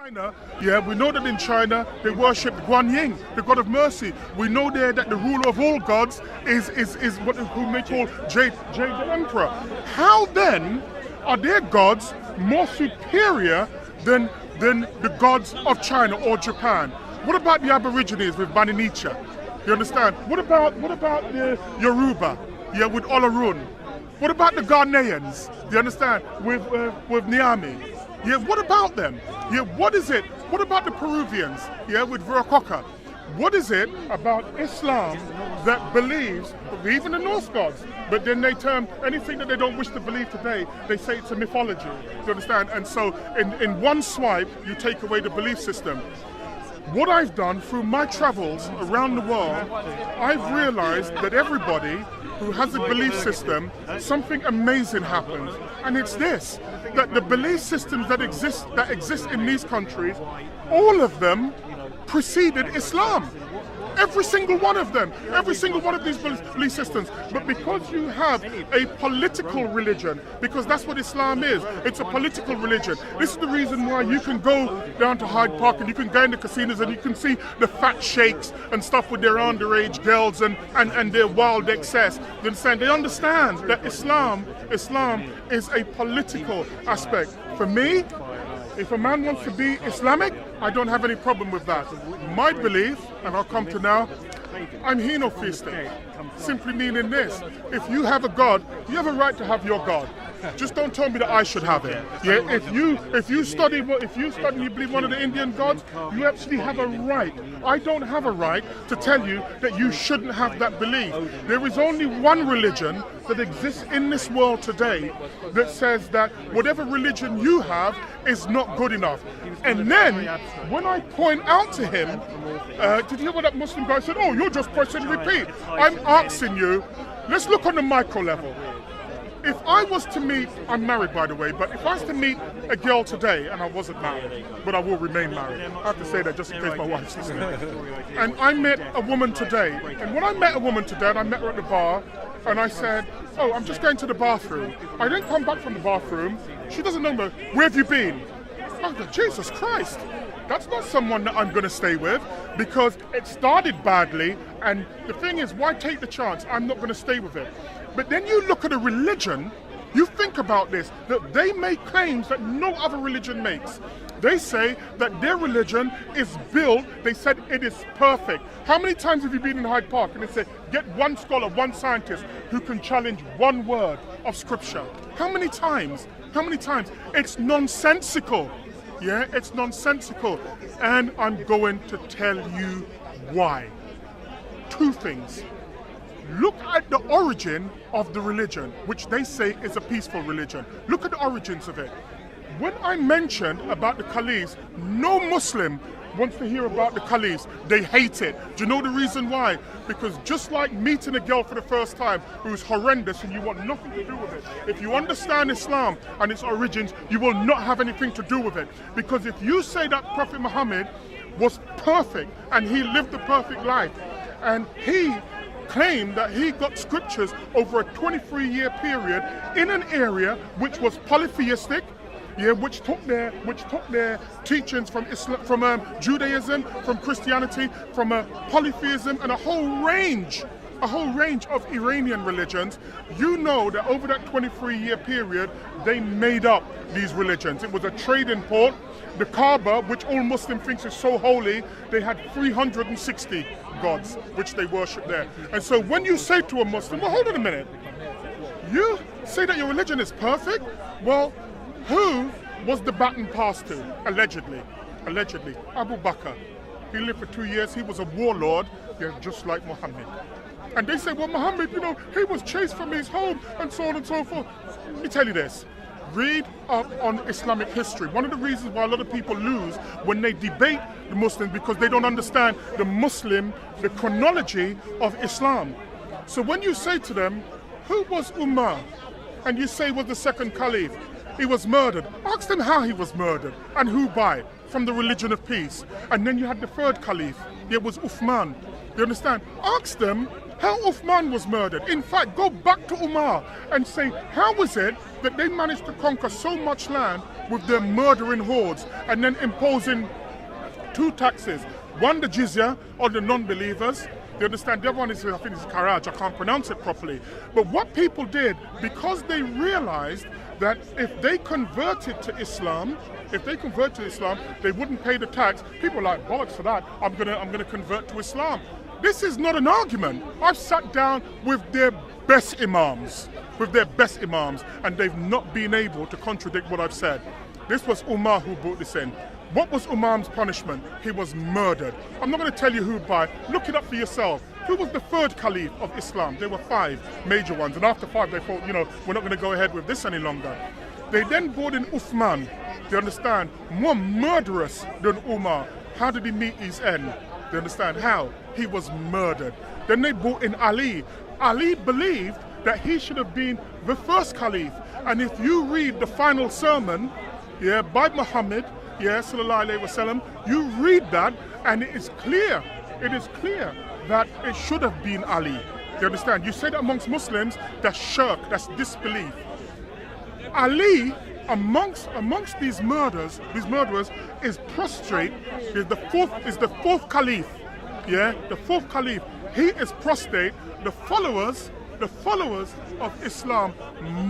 China, yeah, we know that in China they worship Guan Yin, the god of mercy. We know there that the ruler of all gods is what whom they call Jade the Emperor. How then are their gods more superior than the gods of China or Japan? What about the Aborigines with Bani Nicha? You understand? What about the Yoruba? Yeah, with Olarun. What about the Ghanaians? You understand? With Niami. Yeah, what about them? Yeah, what is it? What about the Peruvians? Yeah, with Viracocha. What is it about Islam that believes, even the Norse gods, but then they term anything that they don't wish to believe today, they say it's a mythology. You understand? And so in one swipe, you take away the belief system. What I've done through my travels around the world, I've realized that everybody who has a belief system, something amazing happens. And it's this, that the belief systems that exist in these countries, all of them preceded Islam. Every single one of them, every single one of these belief systems. But because you have a political religion, because that's what Islam is, it's a political religion. This is the reason why you can go down to Hyde Park and you can go in the casinos and you can see the fat sheikhs and stuff with their underage girls and their wild excess. You understand? They understand that Islam is a political aspect. For me, if a man wants to be Islamic, I don't have any problem with that. My belief, and I'll come to now, I'm henotheistic. Simply meaning this: if you have a God, you have a right to have your God. Just don't tell me that I should have it. Yeah, if you study and you believe one of the Indian gods, you actually have a right. I don't have a right to tell you that you shouldn't have that belief. There is only one religion that exists in this world today that says that whatever religion you have is not good enough. And then when I point out to him, did you hear what that Muslim guy said? Oh, you're just pressing repeat. I'm asking you, let's look on the micro level. If I was to meet, I'm married by the way, but if I was to meet a girl today, and I wasn't married, but I will remain married, I have to say that just in case my wife's listening, and I met a woman today, and when I met a woman today, and I met her at the bar, and I said, oh, I'm just going to the bathroom. I didn't come back from the bathroom. She doesn't know me. Where have you been? I go, Jesus Christ. That's not someone that I'm going to stay with because it started badly, and the thing is, why take the chance? I'm not going to stay with it. But then you look at a religion, you think about this, that they make claims that no other religion makes. They say that their religion is built, they said it is perfect. How many times have you been in Hyde Park and they say, get one scholar, one scientist who can challenge one word of scripture? How many times? How many times? It's nonsensical. Yeah, it's nonsensical. And I'm going to tell you why. Two things. Look at the origin of the religion, which they say is a peaceful religion. Look at the origins of it. When I mentioned about the caliphs, no Muslim wants to hear about the caliphs. They hate it. Do you know the reason why? Because just like meeting a girl for the first time who's horrendous and you want nothing to do with it, if you understand Islam and its origins, you will not have anything to do with it. Because if you say that Prophet Muhammad was perfect and he lived a perfect life, and he claimed that he got scriptures over a 23-year period in an area which was polytheistic, yeah, which took their teachings from Islam, from Judaism, from Christianity, from polytheism, and a whole range of Iranian religions. You know that over that 23-year period, they made up these religions. It was a trading port. The Kaaba, which all Muslim thinks is so holy, they had 360 gods which they worship there. And so when you say to a Muslim, well, hold on a minute, you say that your religion is perfect? Well, who was the baton passed to? Allegedly, Abu Bakr. He lived for 2 years. He was a warlord, yeah, just like Muhammad. And they say, well, Muhammad, you know, he was chased from his home and so on and so forth. Let me tell you this. Read up on Islamic history. One of the reasons why a lot of people lose when they debate the Muslims because they don't understand the chronology of Islam. So when you say to them, who was Umar? And you say was the second caliph. He was murdered. Ask them how he was murdered and who by. From the religion of peace. And then you had the third caliph. It was Uthman. You understand? Ask them how Uthman was murdered. In fact, go back to Umar and say, how was it that they managed to conquer so much land with their murdering hordes and then imposing two taxes? One, the jizya on the non-believers. You understand? The other one is, I think it's Karaj, I can't pronounce it properly. But what people did, because they realized that if they converted to Islam, they wouldn't pay the tax. People are like, bollocks for that, I'm gonna convert to Islam. This is not an argument. I've sat down with their best imams, and they've not been able to contradict what I've said. This was Umar who brought this in. What was Umar's punishment? He was murdered. I'm not going to tell you who by. Look it up for yourself. Who was the third caliph of Islam? There were 5 major ones, and after 5 they thought, we're not going to go ahead with this any longer. They then brought in Uthman, do you understand? More murderous than Umar. How did he meet his end? Do you understand? How? He was murdered. Then they brought in Ali. Ali believed that he should have been the first caliph. And if you read the final sermon, by Muhammad, sallallahu alaihi wasallam, you read that and it is clear that it should have been Ali. Do you understand? You say that amongst Muslims, that's shirk, that's disbelief. Ali, amongst these murderers is prostrate, is the fourth caliph. The fourth caliph. He is prostrate. The followers of Islam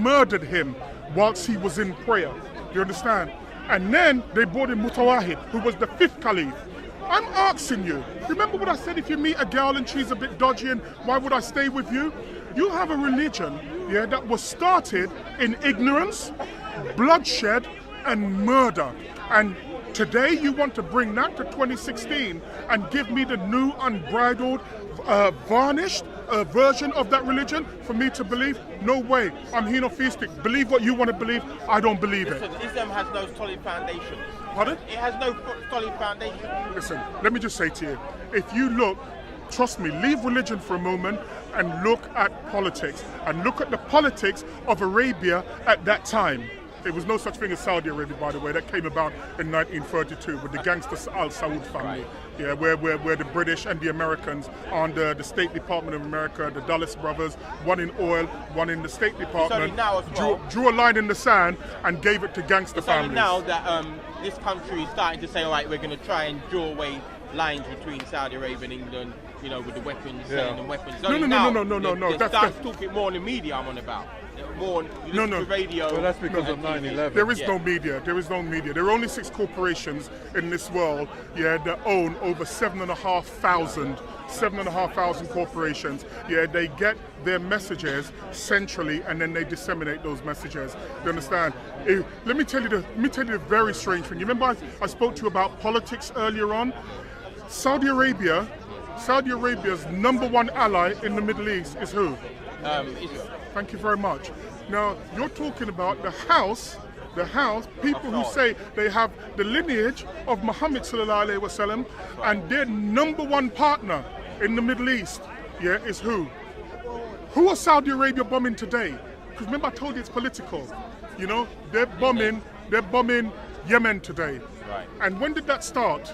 murdered him whilst he was in prayer. Do you understand? And then they brought in Mutawahid, who was the 5th caliph. I'm asking you, remember what I said, if you meet a girl and she's a bit dodgy, and why would I stay with you? You have a religion, that was started in ignorance, bloodshed, and murder. And today you want to bring that to 2016 and give me the new, unbridled, varnished version of that religion for me to believe? No way. I'm henotheistic. Believe what you want to believe. I don't believe it. Islam has no solid foundation. Pardon? It has no solid foundation. Listen, let me just say to you, if you look, trust me, leave religion for a moment and look at politics. And look at the politics of Arabia at that time. There was no such thing as Saudi Arabia, by the way. That came about in 1932 with the gangster Al Saud family. Where the British and the Americans are under the State Department of America, the Dulles brothers, one in oil, one in the State Department, drew a line in the sand and gave it to gangster families. It's only now that this country is starting to say, all right, we're going to try and draw away lines between Saudi Arabia and England, with the weapons, selling them weapons. No. That's talking more on the media I'm on about. More on the radio. Well, that's because of 9/11. There is no media. There is no media. There are only 6 corporations in this world, that own over 7,500 corporations. They get their messages centrally and then they disseminate those messages. You understand? Let me tell you the very strange thing. You remember I spoke to you about politics earlier on? Saudi Arabia's #1 ally in the Middle East is who? Israel. Thank you very much. Now, you're talking about the house, people who say they have the lineage of Muhammad sallallahu alaihi wasallam, and their #1 partner in the Middle East, is who? Who are Saudi Arabia bombing today? Because remember I told you it's political. They're bombing Yemen today. Right. And when did that start?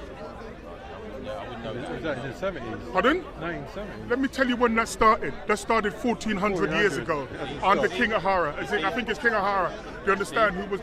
It was in the 70s. Pardon? 1970s. Let me tell you when that started. That started 1,400 years ago under King Ahara. I think it's King Ahara. Do you understand? Who was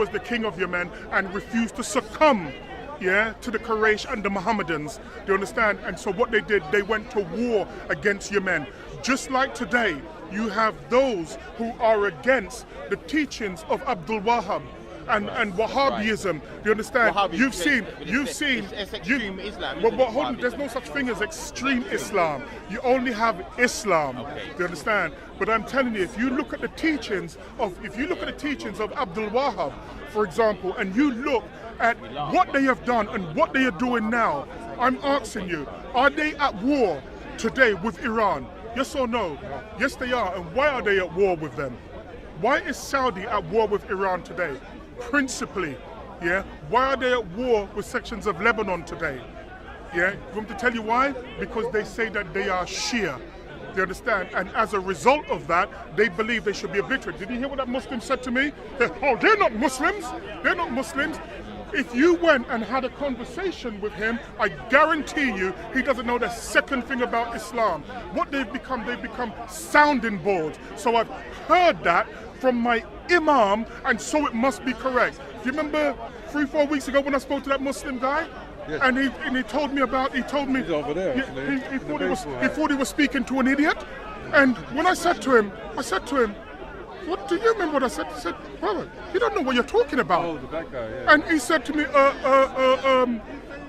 the king of Yemen and refused to succumb, to the Quraysh and the Mohammedans. Do you understand? And so what they did, they went to war against Yemen. Just like today, you have those who are against the teachings of Abdul Wahab and Wahhabism. Do you understand? You've seen. It's extreme Islam. But hold on, there's no such thing as extreme Islam. You only have Islam. Okay. Do you understand? But I'm telling you, if you look at the teachings of Abdul Wahab, for example, and you look at what they have done and what they are doing now, I'm asking you, are they at war today with Iran? Yes or no? Yes, they are. And why are they at war with them? Why is Saudi at war with Iran today? Principally, why are they at war with sections of Lebanon today? You want me to tell you why? Because they say that they are Shia. Do you understand? And as a result of that, they believe they should be obliterated. Did you hear what that Muslim said to me? They're not Muslims. They're not Muslims. if you went and had a conversation with him, I guarantee you he doesn't know the second thing about Islam. What they've become sounding boards. So I've heard that from my imam, and so it must be correct. Do you remember 3-4 weeks ago when I spoke to that Muslim guy? Yes. And he told me He's over there, actually. He thought he was speaking to an idiot. And when I said to him, what do you remember what I said? He said, brother, you don't know what you're talking about. Oh, the black guy, yeah. And he said to me, well,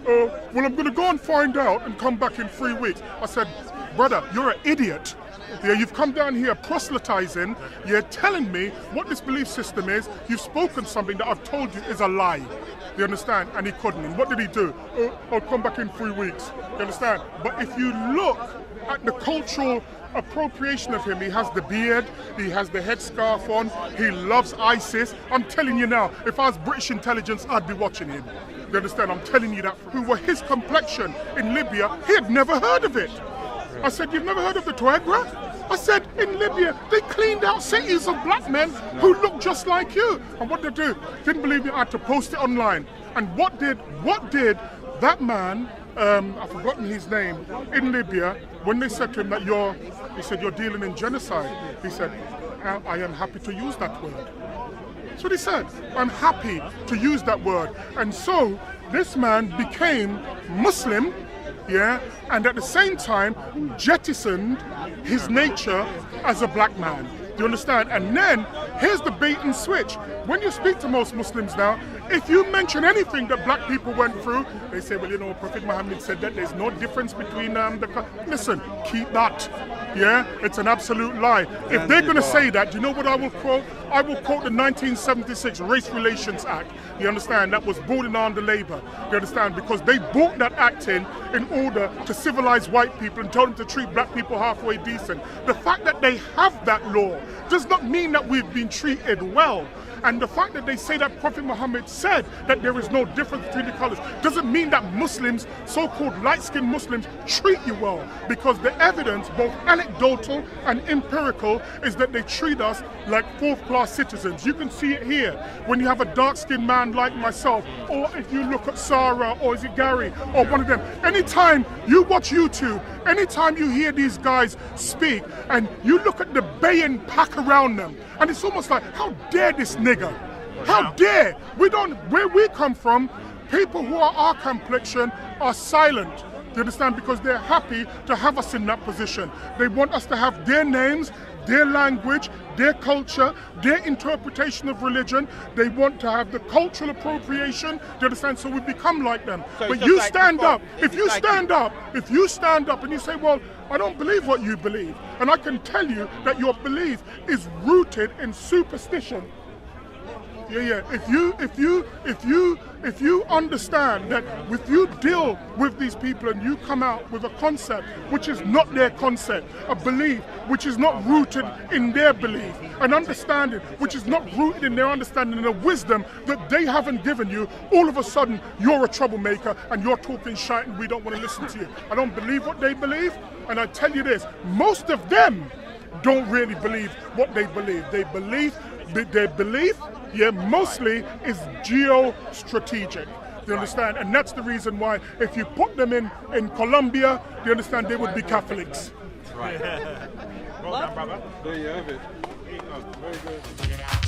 I'm going to go and find out and come back in 3 weeks. I said, brother, you're an idiot. Yeah, you've come down here proselytizing. You're telling me what this belief system is. You've spoken something that I've told you is a lie. You understand? And he couldn't. And what did he do? I'll come back in 3 weeks. You understand? But if you look at the cultural appropriation of him, he has the beard, he has the headscarf on, he loves ISIS. I'm telling you now, if I was British intelligence, I'd be watching him. You understand? I'm telling you that. Who were his complexion in Libya, he had never heard of it. I said, you've never heard of the Tuareg? I said, in Libya, they cleaned out cities of black men who looked just like you. And what did they do? Didn't believe me, I had to post it online. And what did that man, I've forgotten his name, in Libya, when they said to him that you're dealing in genocide, he said, I am happy to use that word. That's what he said. I'm happy to use that word. And so this man became Muslim, yeah, and at the same time jettisoned his nature as a black man. Do you understand? And then here's the bait and switch. When you speak to most Muslims now, if you mention anything that black people went through, they say, well, you know, Prophet Muhammad said that there's no difference between Listen, keep that. Yeah, it's an absolute lie. If they're going to say that, do you know what I will quote? I will quote the 1976 Race Relations Act. You understand? That was brought in under Labour. You understand? Because they brought that act in order to civilize white people and told them to treat black people halfway decent. The fact that they have that law does not mean that we've been treated well. And the fact that they say that Prophet Muhammad said that there is no difference between the colors doesn't mean that Muslims, so-called light-skinned Muslims, treat you well. Because the evidence, both anecdotal and empirical, is that they treat us like fourth-class citizens. You can see it here when you have a dark-skinned man like myself, or if you look at Sarah, or is it Gary, or one of them. Anytime you watch YouTube, anytime you hear these guys speak, and you look at the baying pack around them, and it's almost like, how dare this nigger? How dare? Where we come from, people who are our complexion are silent. Do you understand? Because they're happy to have us in that position. They want us to have their names, their language, their culture, their interpretation of religion. They want to have the cultural appropriation. Do you understand? So we become like them. So but you stand up. If you stand up and you say, well, I don't believe what you believe, and I can tell you that your belief is rooted in superstition. Yeah. If you understand that if you deal with these people and you come out with a concept which is not their concept, a belief which is not rooted in their belief, an understanding which is not rooted in their understanding and a wisdom that they haven't given you, all of a sudden you're a troublemaker and you're talking shite and we don't want to listen to you. I don't believe what they believe, and I tell you this, most of them don't really believe what they believe. Their belief, mostly is geostrategic. Do you understand? And that's the reason why if you put them in Colombia, do you understand, they would be Catholics. Right. Well done, brother. There you have it. Very good.